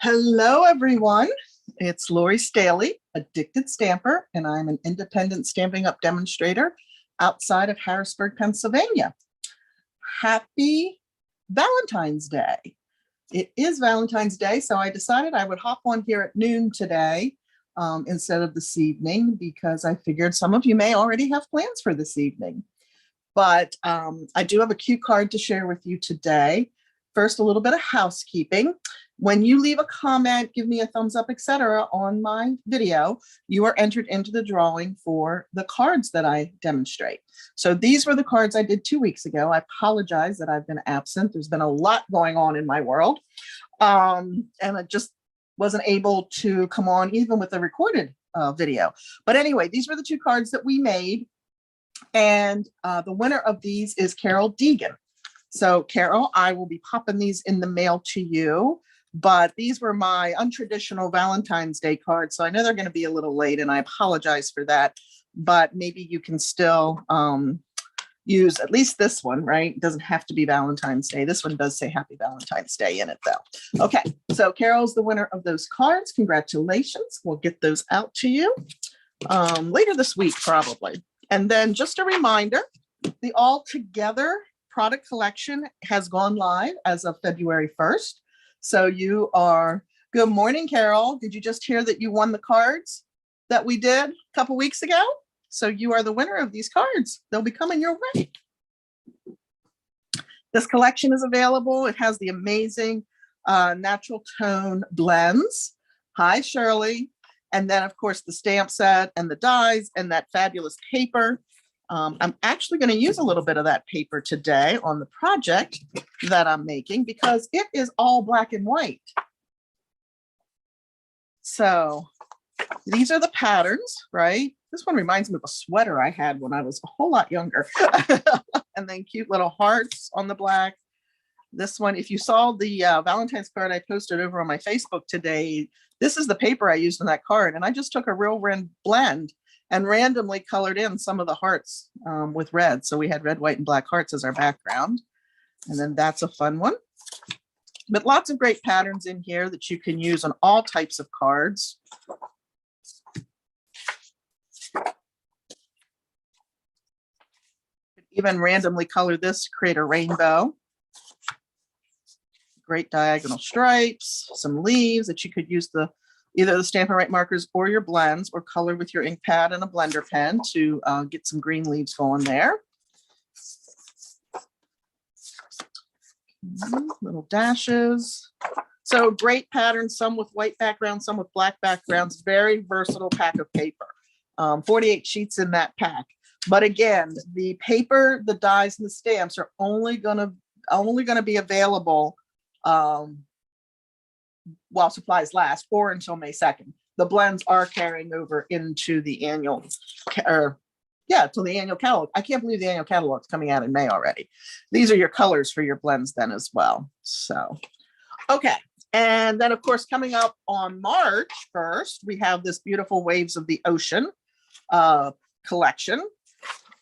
Hello, everyone. It's Lori Staley, Addicted Stamper, and I'm an independent Stampin' Up demonstrator outside of Harrisburg, Pennsylvania. Happy Valentine's Day. It is Valentine's Day, so I decided I would hop on here at noon today instead of this evening because I figured some of you may already have plans for this evening. But I do have a cue card to share with you today. First, a little bit of housekeeping. When you leave a comment, give me a thumbs up, etc. on my video, you are entered into the drawing for the cards that I demonstrate. So these were the cards I did 2 weeks ago. I apologize that I've been absent. There's been a lot going on in my world. And I just wasn't able to come on even with a recorded video. But anyway, these were the 2 cards that we made. And the winner of these is Carol Deegan. So Carol, I will be popping these in the mail to you. But these were my untraditional Valentine's Day cards. So I know they're going to be a little late and I apologize for that. But maybe you can still use at least this one, right? It doesn't have to be Valentine's Day. This one does say Happy Valentine's Day in it though. Okay, so Carol's the winner of those cards. Congratulations. We'll get those out to you later this week probably. And then just a reminder, the All Together product collection has gone live as of February 1st. So you are, good morning, Carol. Did you just hear that you won the cards that we did a couple weeks ago? So you are the winner of these cards. They'll be coming your way. This collection is available. It has the amazing natural tone blends. Hi, Shirley. And then, of course, the stamp set and the dies and that fabulous paper. I'm actually going to use a little bit of that paper today on the project that I'm making because it is all black and white. So these are the patterns, right? This one reminds me of a sweater I had when I was a whole lot younger. And then cute little hearts on the black. This one, if you saw the Valentine's card I posted over on my Facebook today, this is the paper I used in that card. And I just took a real blend and randomly colored in some of the hearts with red. So we had red, white, and black hearts as our background. And then that's a fun one. But lots of great patterns in here that you can use on all types of cards. Even randomly color this to create a rainbow. Great diagonal stripes, some leaves that you could use either the Stampin' Up markers or your blends, or color with your ink pad and a blender pen to get some green leaves going there. Little dashes. So great patterns, some with white backgrounds, some with black backgrounds. Very versatile pack of paper. 48 sheets in that pack. But again, the paper, the dies, and the stamps are only gonna be available while supplies last, or until May 2nd. The blends are carrying over into the annual, till the annual catalog. I can't believe the annual catalog is coming out in May already. These are your colors for your blends then as well. So, okay. And then of course, coming up on March 1st, we have this beautiful Waves of the Ocean collection.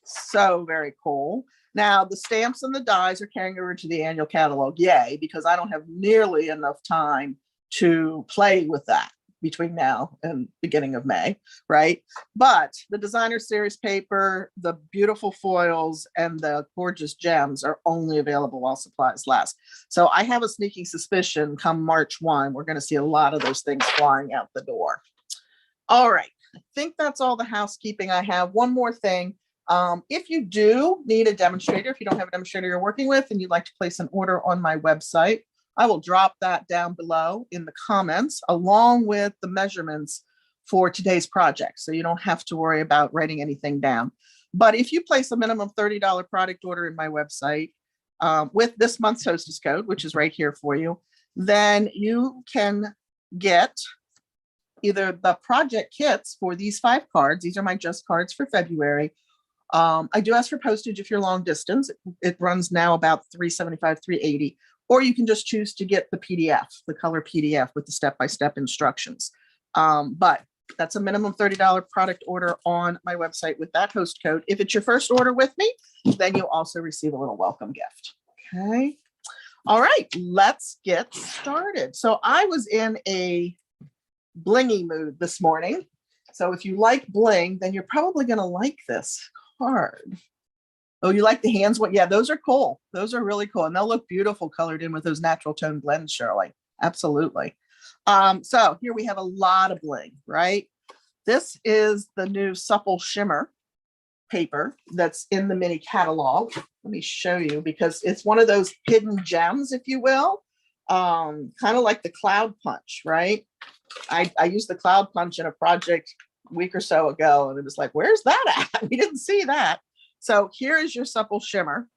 So very cool. Now, the stamps and the dies are carrying over to the annual catalog. Yay, because I don't have nearly enough time to play with that between now and beginning of May, right? But the designer series paper, the beautiful foils, and the gorgeous gems are only available while supplies last. So I have a sneaking suspicion come March 1, we're going to see a lot of those things flying out the door. All right, I think that's all the housekeeping I have. One more thing. If you do need a demonstrator, if you don't have a demonstrator you're working with and you'd like to place an order on my website, I will drop that down below in the comments along with the measurements for today's project. So you don't have to worry about writing anything down. But if you place a minimum $30 product order in my website with this month's hostess code, which is right here for you, then you can get either the project kits for these 5 cards. These are my just cards for February. I do ask for postage if you're long distance. It runs now about $375, $380, or you can just choose to get the PDF, the color PDF with the step-by-step instructions. But that's a minimum $30 product order on my website with that host code. If it's your first order with me, then you'll also receive a little welcome gift. Okay. All right, let's get started. So I was in a blingy mood this morning. So if you like bling, then you're probably going to like this card. Oh, you like the hands? What? Yeah, those are cool. Those are really cool. And they'll look beautiful colored in with those natural tone blends, Shirley. Absolutely. So here we have a lot of bling, right? This is the new Supple Shimmer paper that's in the mini catalog. Let me show you because it's one of those hidden gems, if you will. Kind of like the Cloud Punch, right? I used the Cloud Punch in a project a week or so ago, and it was like, where's that at? We didn't see that. So here is your Supple Shimmer.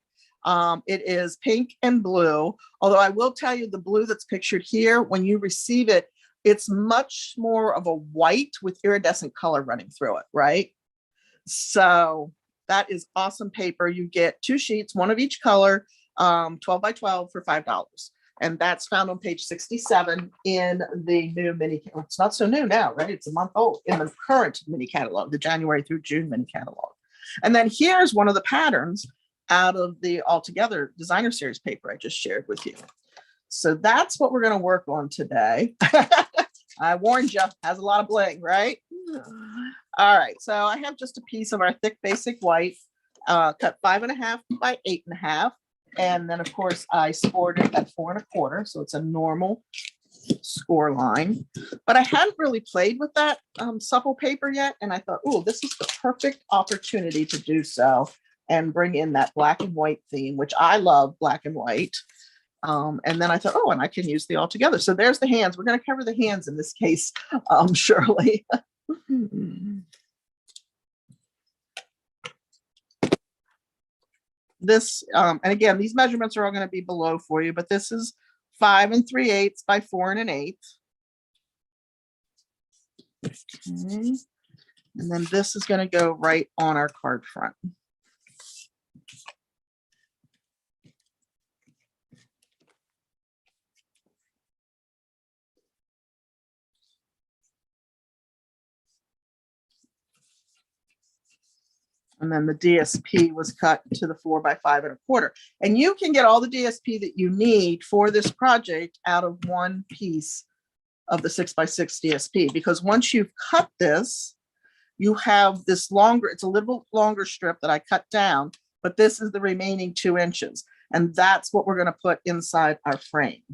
It is pink and blue, although I will tell you the blue that's pictured here, when you receive it, it's much more of a white with iridescent color running through it, right? So that is awesome paper. You get 2 sheets, one of each color, 12 by 12 for $5. And that's found on page 67 in the new mini. It's not so new now, right? It's a month old in the current mini catalog, the January through June mini catalog. And then here's one of the patterns out of the Altogether Designer Series paper I just shared with you. So that's what we're going to work on today. I warned you, has a lot of bling, right? All right, so I have just a piece of our thick basic white, cut 5.5 by 8.5. And then of course I scored it at 4 1/4. So it's a normal score line, but I hadn't really played with that supple paper yet. And I thought, oh, this is the perfect opportunity to do so and bring in that black and white theme, which I love black and white. And then I thought, oh, and I can use the Altogether. So there's the hands. We're going to cover the hands in this case, Shirley. This, and again, these measurements are all going to be below for you, but this is 5 3/8 by 4 1/8. Okay. And then this is going to go right on our card front. And then the DSP was cut to the 4 by 5 1/4. And you can get all the DSP that you need for this project out of one piece of the 6 by 6 DSP, because once you've cut this, you have this longer, it's a little longer strip that I cut down, but this is the remaining 2 inches. And that's what we're going to put inside our frame.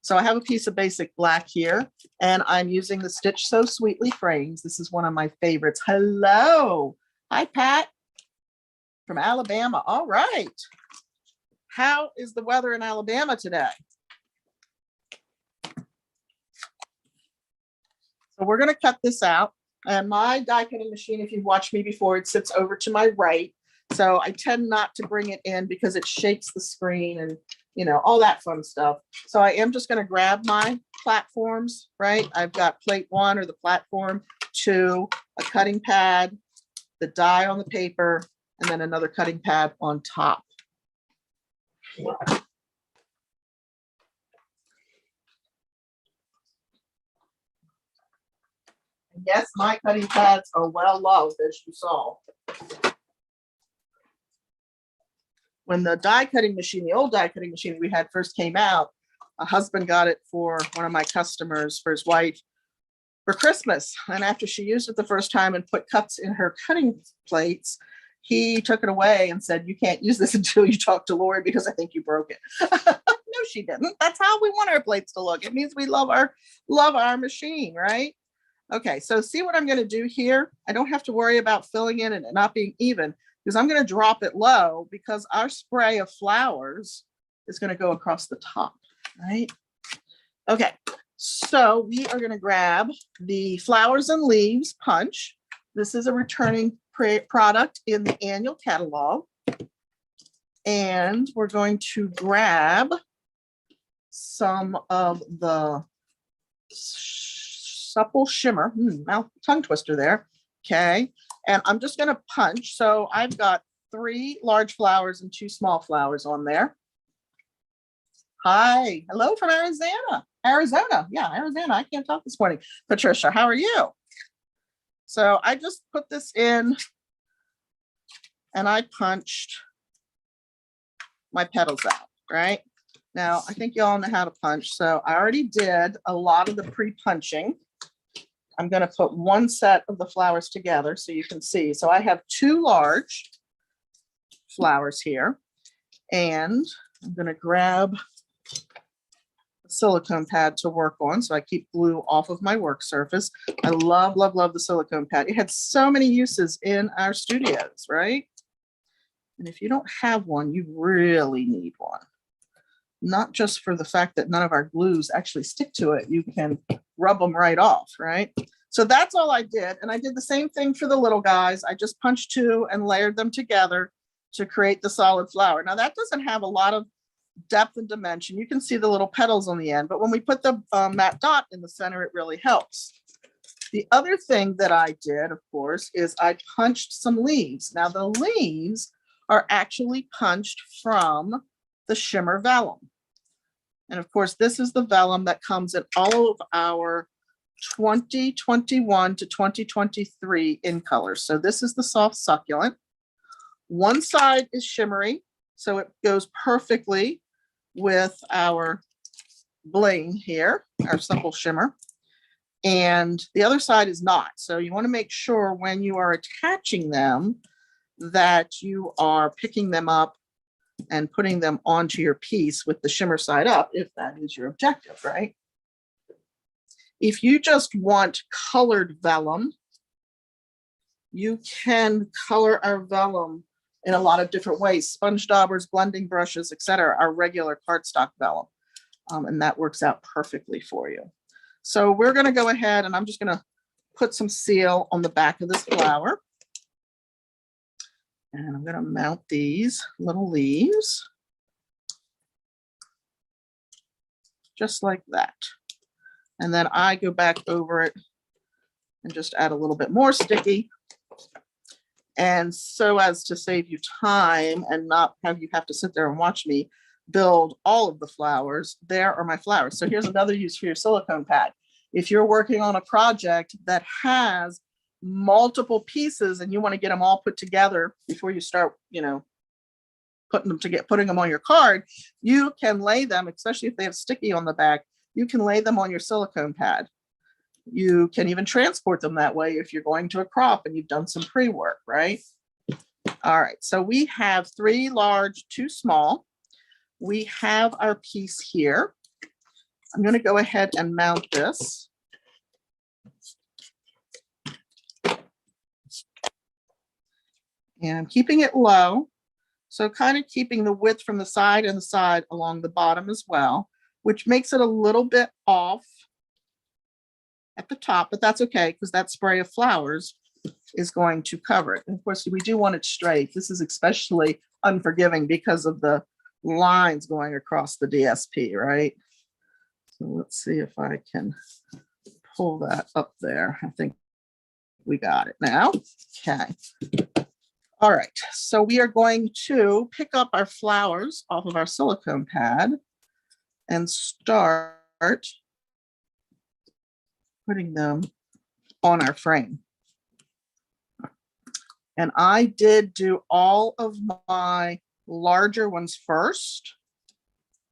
So I have a piece of basic black here, and I'm using the Stitch So Sweetly frames. This is one of my favorites. Hello. Hi, Pat. From Alabama. All right. How is the weather in Alabama today? So we're going to cut this out. And my die cutting machine, if you've watched me before, it sits over to my right. So I tend not to bring it in because it shakes the screen and, you know, all that fun stuff. So I am just going to grab my platforms, right? I've got plate 1 or the platform 2, a cutting pad, the die on the paper, and then another cutting pad on top. Yes, my cutting pads are well loved, as you saw. When the die cutting machine, the old die cutting machine we had first came out, a husband got it for one of my customers, for his wife, for Christmas. And after she used it the first time and put cuts in her cutting plates, he took it away and said, you can't use this until you talk to Lori because I think you broke it. No, she didn't. That's how we want our plates to look. It means we love our machine, right? Okay, so see what I'm going to do here? I don't have to worry about filling in and it not being even, because I'm going to drop it low because our spray of flowers is going to go across the top, right? Okay, so we are going to grab the Flowers and Leaves punch. This is a returning product in the annual catalog. And we're going to grab some of the Supple Shimmer, mouth tongue twister there. Okay, and I'm just going to punch. So I've got 3 large flowers and 2 small flowers on there. Hi, hello from Arizona. Yeah, Arizona. I can't talk this morning. Patricia, how are you? So I just put this in and I punched my petals out, right? Now, I think you all know how to punch. So I already did a lot of the pre-punching. So I already did a lot of the pre-punching. I'm going to put one set of the flowers together so you can see. So I have 2 large flowers here, and I'm going to grab a silicone pad to work on so I keep glue off of my work surface. I love, love, love the silicone pad. It had so many uses in our studios, right? And if you don't have one, you really need one. Not just for the fact that none of our glues actually stick to it, you can rub them right off, right? So that's all I did. And I did the same thing for the little guys. I just punched 2 and layered them together to create the solid flower. Now that doesn't have a lot of depth and dimension. You can see the little petals on the end, but when we put the matte dot in the center, it really helps. The other thing that I did, of course, is I punched some leaves. Now the leaves are actually punched from the shimmer vellum. And of course, this is the vellum that comes in all of our 2021 to 2023 in colors. So this is the soft succulent. One side is shimmery, so it goes perfectly with our bling here, our supple shimmer. And the other side is not. So you want to make sure when you are attaching them that you are picking them up and putting them onto your piece with the shimmer side up, if that is your objective, right? If you just want colored vellum, you can color our vellum in a lot of different ways. Sponge daubers, blending brushes, etc. Our regular cardstock vellum. And that works out perfectly for you. So we're going to go ahead and I'm just going to put some seal on the back of this flower. And I'm going to mount these little leaves just like that. And then I go back over it and just add a little bit more sticky. And so as to save you time and not have you have to sit there and watch me build all of the flowers, there are my flowers. So here's another use for your silicone pad. If you're working on a project that has multiple pieces and you want to get them all put together before you start, putting them on your card, you can lay them, especially if they have sticky on the back, you can lay them on your silicone pad. You can even transport them that way if you're going to a crop and you've done some pre-work, right? All right, so we have 3 large, 2 small. We have our piece here. I'm going to go ahead and mount this. And I'm keeping it low. So kind of keeping the width from the side and the side along the bottom as well, which makes it a little bit off at the top, but that's okay because that spray of flowers is going to cover it. And of course, we do want it straight. This is especially unforgiving because of the lines going across the DSP, right? So let's see if I can pull that up there. I think we got it now. Okay. All right, so we are going to pick up our flowers off of our silicone pad and start putting them on our frame. And I did do all of my larger ones first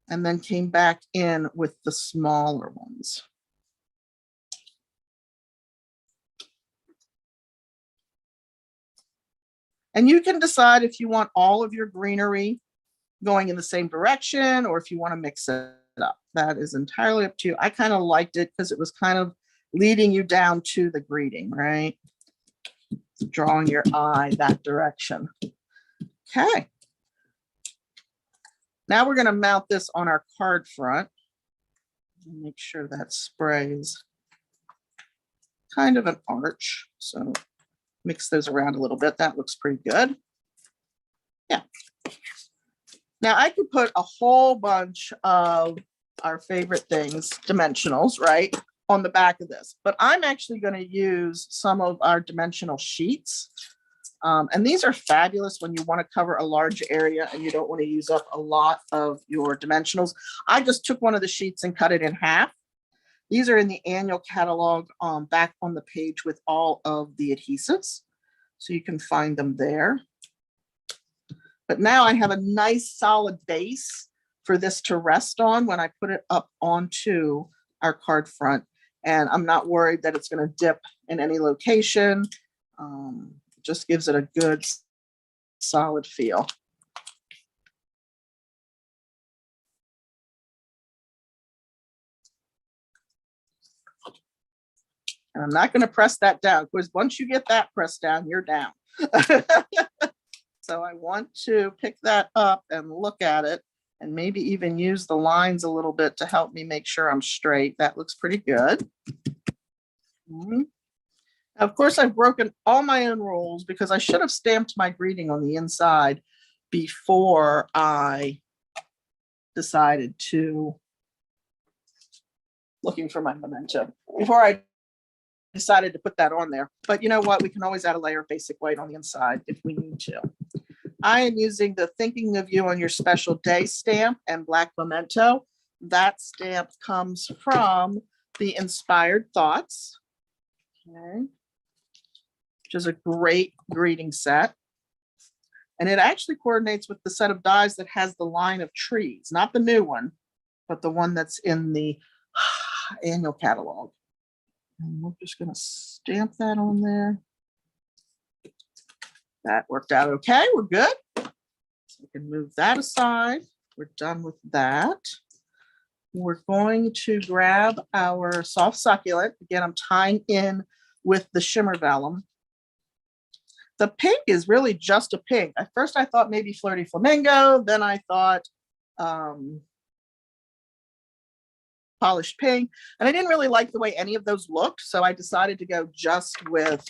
and then came back in with the smaller ones. And you can decide if you want all of your greenery going in the same direction or if you want to mix it up. That is entirely up to you. I kind of liked it because it was kind of leading you down to the greeting, right? Drawing your eye that direction. Okay. Now we're going to mount this on our card front. Make sure that spray is kind of an arch. So mix those around a little bit. That looks pretty good. Yeah. Now I could put a whole bunch of our favorite things, dimensionals, right, on the back of this, but I'm actually going to use some of our dimensional sheets. And these are fabulous when you want to cover a large area and you don't want to use up a lot of your dimensionals. I just took one of the sheets and cut it in half. These are in the annual catalog back on the page with all of the adhesives. So you can find them there. But now I have a nice solid base for this to rest on when I put it up onto our card front. And I'm not worried that it's going to dip in any location. Just gives it a good solid feel. And I'm not going to press that down, because once you get that pressed down, you're down. So I want to pick that up and look at it, and maybe even use the lines a little bit to help me make sure I'm straight. That looks pretty good. Of course, I've broken all my own rules because I should have stamped my greeting on the inside before I decided to, looking for my memento, before I decided to put that on there. But you know what? We can always add a layer of basic white on the inside if we need to. I am using the Thinking of You on Your Special Day stamp and black memento. That stamp comes from the Inspired Thoughts, okay, which is a great greeting set. And it actually coordinates with the set of dies that has the line of trees, not the new one, but the one that's in the annual catalog. And we're just going to stamp that on there. That worked out okay. We're good. So we can move that aside. We're done with that. We're going to grab our soft succulent. Again, I'm tying in with the shimmer vellum. The pink is really just a pink. At first I thought maybe Flirty Flamingo. Then I thought polished pink, and I didn't really like the way any of those looked, so I decided to go just with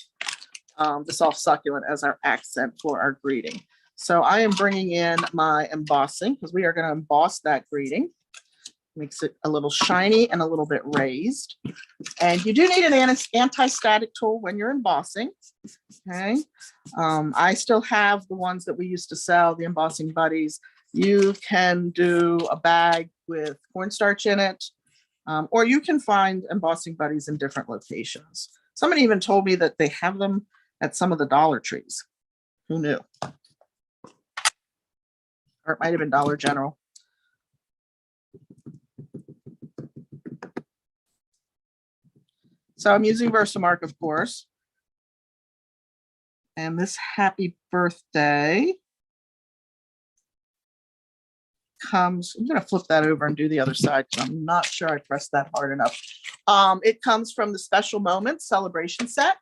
the soft succulent as our accent for our greeting. So I am bringing in my embossing because we are going to emboss that greeting. Makes it a little shiny and a little bit raised. And you do need an anti-static tool when you're embossing. Okay. I still have the ones that we used to sell, the embossing buddies. You can do a bag with cornstarch in it. Or you can find embossing buddies in different locations. Somebody even told me that they have them at some of the Dollar Trees. Who knew? Or it might have been Dollar General. So I'm using Versamark, of course. And this happy birthday comes, I'm going to flip that over and do the other side because I'm not sure I pressed that hard enough. It comes from the Special Moments Celebration set.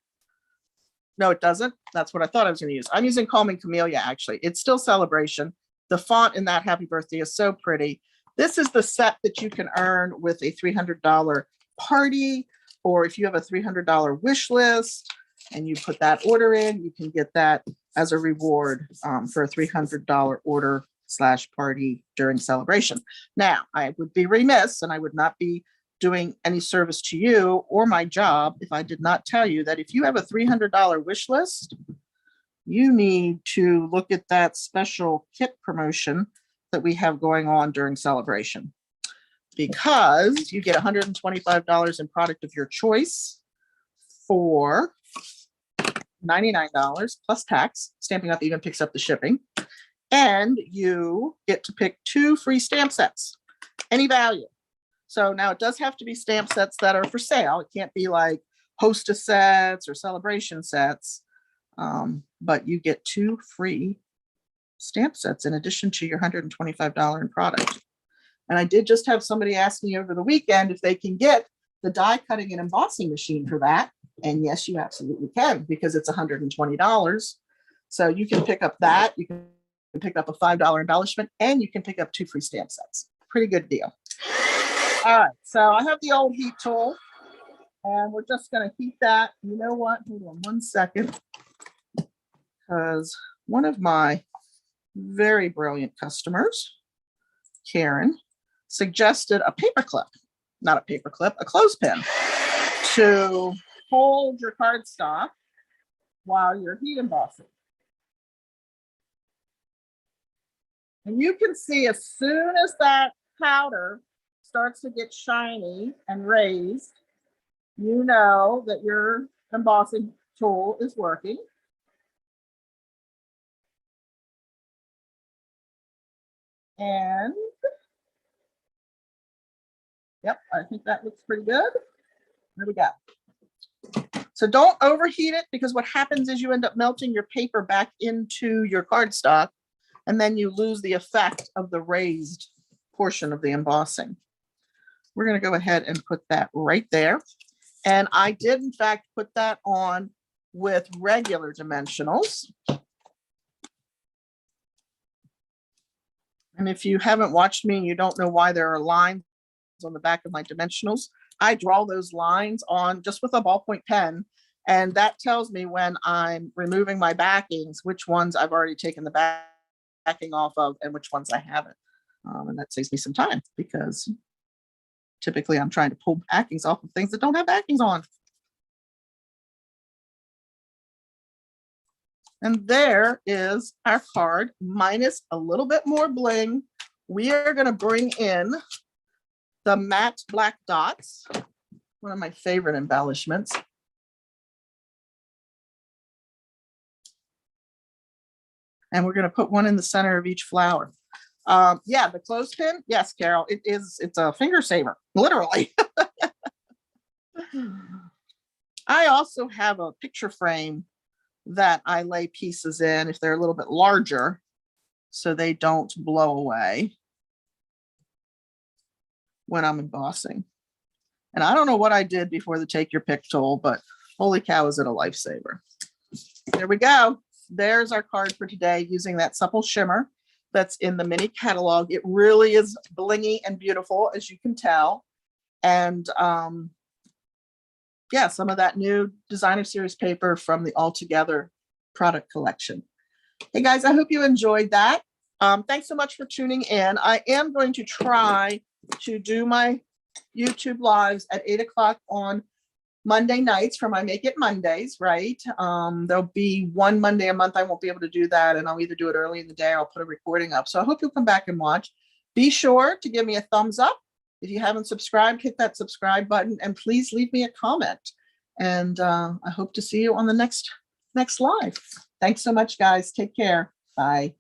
No, it doesn't. That's what I thought I was going to use. I'm using Calming Camellia, actually. It's still Celebration. The font in that happy birthday is so pretty. This is the set that you can earn with a $300 party, or if you have a $300 wish list and you put that order in, you can get that as a reward for a $300 order / party during celebration. Now, I would be remiss and I would not be doing any service to you or my job if I did not tell you that if you have a $300 wish list, you need to look at that special kit promotion that we have going on during celebration, because you get $125 in product of your choice for $99 plus tax. Stampin' Up even picks up the shipping. And you get to pick 2 free stamp sets, any value. So now it does have to be stamp sets that are for sale. It can't be like hostess sets or celebration sets, but you get 2 free stamp sets in addition to your $125 in product. And I did just have somebody ask me over the weekend if they can get the die cutting and embossing machine for that. And yes, you absolutely can, because it's $120. So you can pick up that. You can pick up a $5 embellishment, and you can pick up 2 free stamp sets. Pretty good deal. All right, so I have the old heat tool, and we're just going to heat that. You know what? Hold on one second, because one of my very brilliant customers, Karen, suggested a paper clip, not a paper clip, a clothespin to hold your cardstock while you're heat embossing. And you can see as soon as that powder starts to get shiny and raised, you know that your embossing tool is working. And Yep, I think that looks pretty good. There we go. So don't overheat it, because what happens is you end up melting your paper back into your cardstock, and then you lose the effect of the raised portion of the embossing. We're going to go ahead and put that right there. And I did, in fact, put that on with regular dimensionals. And if you haven't watched me and you don't know why there are lines on the back of my dimensionals, I draw those lines on just with a ballpoint pen. And that tells me when I'm removing my backings, which ones I've already taken the backing off of and which ones I haven't. And that saves me some time, because typically I'm trying to pull backings off of things that don't have backings on. And there is our card, minus a little bit more bling. We are going to bring in the matte black dots, one of my favorite embellishments. And we're going to put one in the center of each flower. Yeah, the clothespin. Yes, Carol, it's a finger saver, literally. I also have a picture frame that I lay pieces in if they're a little bit larger, so they don't blow away when I'm embossing. And I don't know what I did before the take your pick tool, but holy cow, is it a lifesaver. There we go. There's our card for today, using that Supple Shimmer that's in the mini catalog. It really is blingy and beautiful, as you can tell. And yeah, some of that new designer series paper from the All Together product collection. Hey guys, I hope you enjoyed that. Thanks so much for tuning in. I am going to try to do my YouTube lives at 8 o'clock on Monday nights for my Make It Mondays, right? There'll be one Monday a month I won't be able to do that, and I'll either do it early in the day or I'll put a recording up. So I hope you'll come back and watch. Be sure to give me a thumbs up. If you haven't subscribed, hit that subscribe button, and please leave me a comment. And I hope to see you on the next live. Thanks so much, guys. Take care. Bye.